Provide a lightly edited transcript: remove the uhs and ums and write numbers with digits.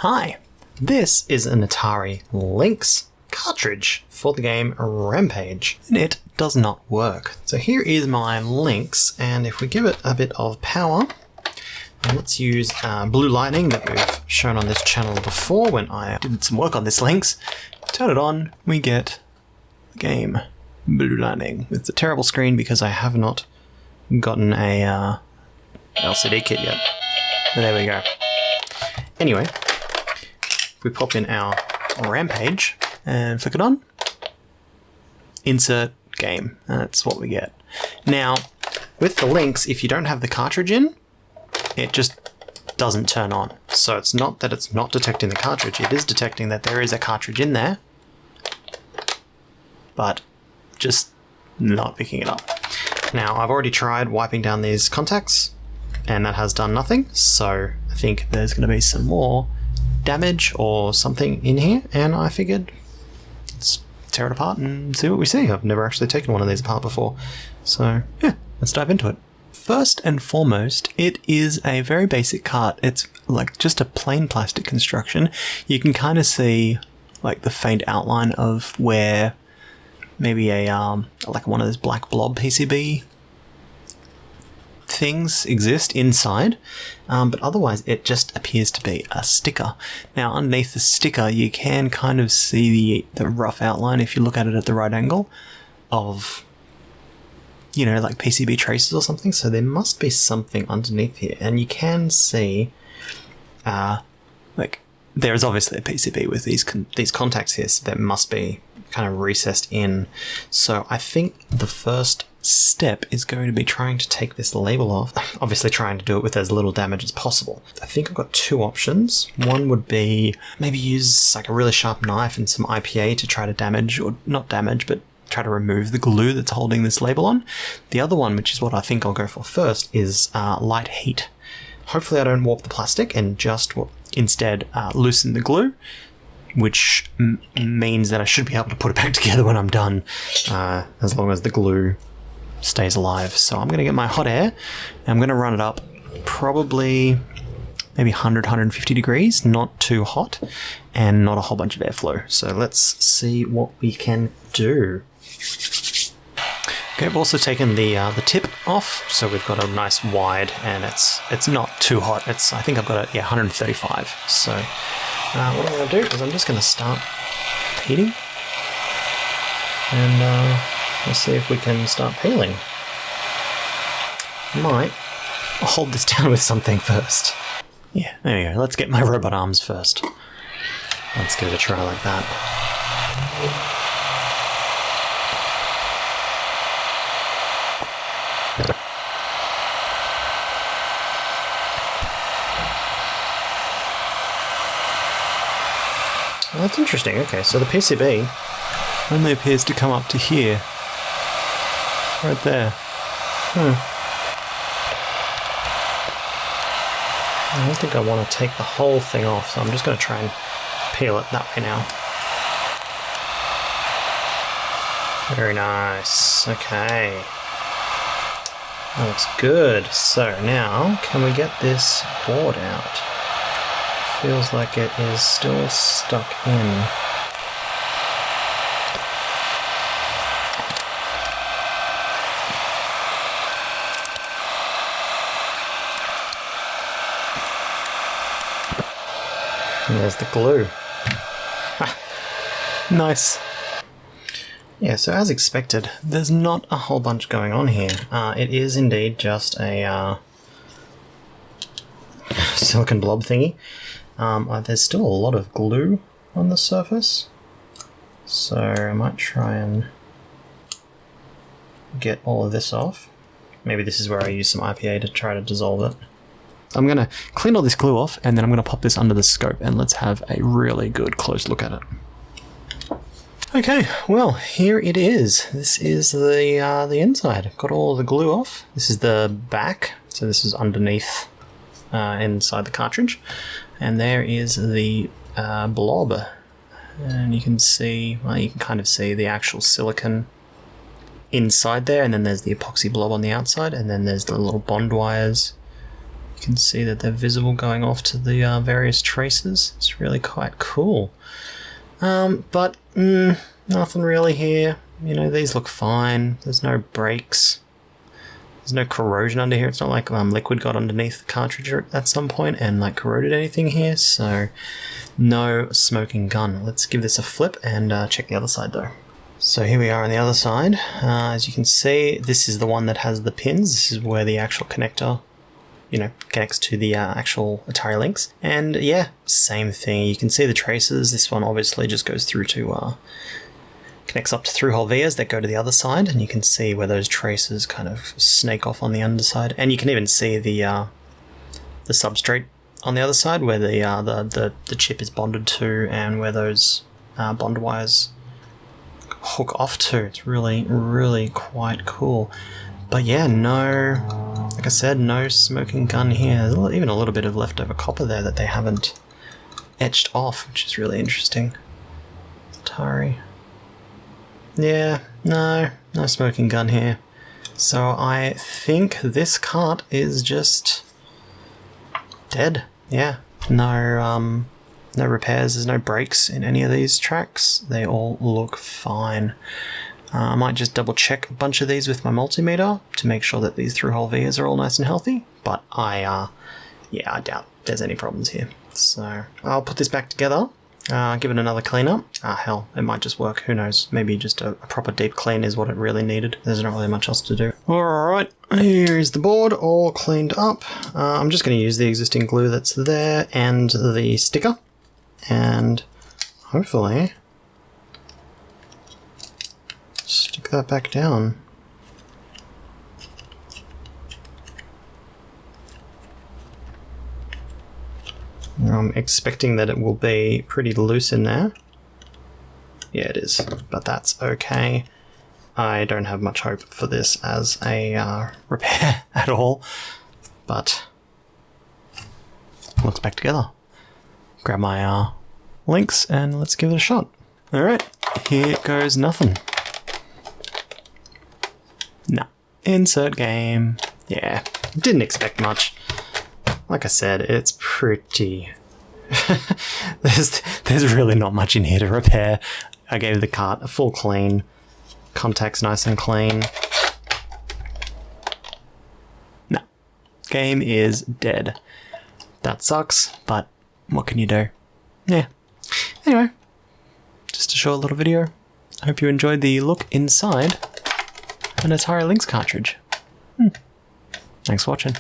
Hi, this is an Atari Lynx cartridge for the game Rampage, and it does not work. So here is my Lynx, and if we give it a bit of power, let's use Blue Lightning that we've shown on this channel before when I did some work on this Lynx. Turn it on, we get the game Blue Lightning. It's a terrible screen because I have not gotten a LCD kit yet. But there we go. Anyway, we pop in our Rampage and flick it on. Insert game. That's what we get. Now, with the Lynx, if you don't have the cartridge in, it just doesn't turn on. So it's not that it's not detecting the cartridge, it is detecting that there is a cartridge in there, but just not picking it up. Now, I've already tried wiping down these contacts, and that has done nothing, so I think there's going to be some more damage or something in here, and I figured let's tear it apart and see what we see. I've never actually taken one of these apart before, so yeah, let's dive into it. First and foremost, it is a very basic cart. It's like just a plain plastic construction. You can kind of see like the faint outline of where maybe a like one of those black blob PCB things exist inside, but otherwise it just appears to be a sticker. Now underneath the sticker you can kind of see the rough outline, if you look at it at the right angle, of, you know, like PCB traces or something, so there must be something underneath here, and you can see like there's obviously a PCB with these contacts here, so that must be kind of recessed in. So I think the first step is going to be trying to take this label off. Obviously trying to do it with as little damage as possible. I think I've got two options. One would be maybe use like a really sharp knife and some IPA to try to damage, or not damage, but try to remove the glue that's holding this label on. The other one, which is what I think I'll go for first, is light heat. Hopefully I don't warp the plastic and just instead loosen the glue, which means that I should be able to put it back together when I'm done, as long as the glue stays alive. So I'm going to get my hot air, and I'm going to run it up probably maybe 100, 150 degrees, not too hot, and not a whole bunch of airflow. So let's see what we can do. Okay, I've also taken the tip off, so we've got a nice wide, and it's not too hot. I think I've got 135. So what I'm going to do is I'm just going to start heating, and we'll see if we can start peeling. Might hold this down with something first. Yeah, there we go. Let's get my robot arms first. Let's give it a try like that. Well, that's interesting. Okay, so the PCB only appears to come up to here. Right there. I don't think I want to take the whole thing off, so I'm just going to try and peel it that way now. Very nice. Okay. That looks good. So now, can we get this board out? Feels like it is still stuck in. And there's the glue. Nice. Yeah, so as expected, there's not a whole bunch going on here. It is indeed just a silicon blob thingy. There's still a lot of glue on the surface, so I might try and get all of this off. Maybe this is where I use some IPA to try to dissolve it. I'm going to clean all this glue off, and then I'm going to pop this under the scope, and let's have a really good close look at it. Okay, well, here it is. This is the inside. Got all the glue off. This is the back, so this is underneath inside the cartridge. And there is the blob. And you can see, well, you can kind of see the actual silicon inside there, and then there's the epoxy blob on the outside, and then there's the little bond wires. You can see that they're visible going off to the various traces. It's really quite cool. But nothing really here. You know, these look fine. There's no breaks. There's no corrosion under here. It's not like liquid got underneath the cartridge at some point and like corroded anything here. So no smoking gun. Let's give this a flip and check the other side though. So here we are on the other side. As you can see, this is the one that has the pins. This is where the actual connector, you know, connects to the actual Atari Lynx. And yeah, same thing. You can see the traces. This one obviously just goes through to, connects up to through-hole vias that go to the other side. And you can see where those traces kind of snake off on the underside. And you can even see the substrate on the other side where the chip is bonded to and where those bond wires hook off to. It's really, really quite cool. But yeah, no, like I said, no smoking gun here. There's even a little bit of leftover copper there that they haven't etched off, which is really interesting. Atari. Yeah, no smoking gun here. So I think this cart is just dead. Yeah, no repairs, there's no breaks in any of these tracks. They all look fine. I might just double check a bunch of these with my multimeter to make sure that these through-hole vias are all nice and healthy, but I doubt there's any problems here. So I'll put this back together, give it another clean up. Hell, it might just work, who knows, maybe just a proper deep clean is what it really needed. There's not really much else to do. Alright, here's the board all cleaned up. I'm just going to use the existing glue that's there and the sticker. And hopefully stick that back down. I'm expecting that it will be pretty loose in there. Yeah, it is, but that's okay. I don't have much hope for this as a repair at all, but looks back together. Grab my Lynx and let's give it a shot. Alright, here goes nothing. Nah. Insert game. Yeah, didn't expect much. Like I said, it's pretty... there's really not much in here to repair. I gave the cart a full clean. Contacts nice and clean. Nah. Game is dead. That sucks, but what can you do? Yeah. Anyway, just a short little video. I hope you enjoyed the look inside an Atari Lynx cartridge. Thanks for watching.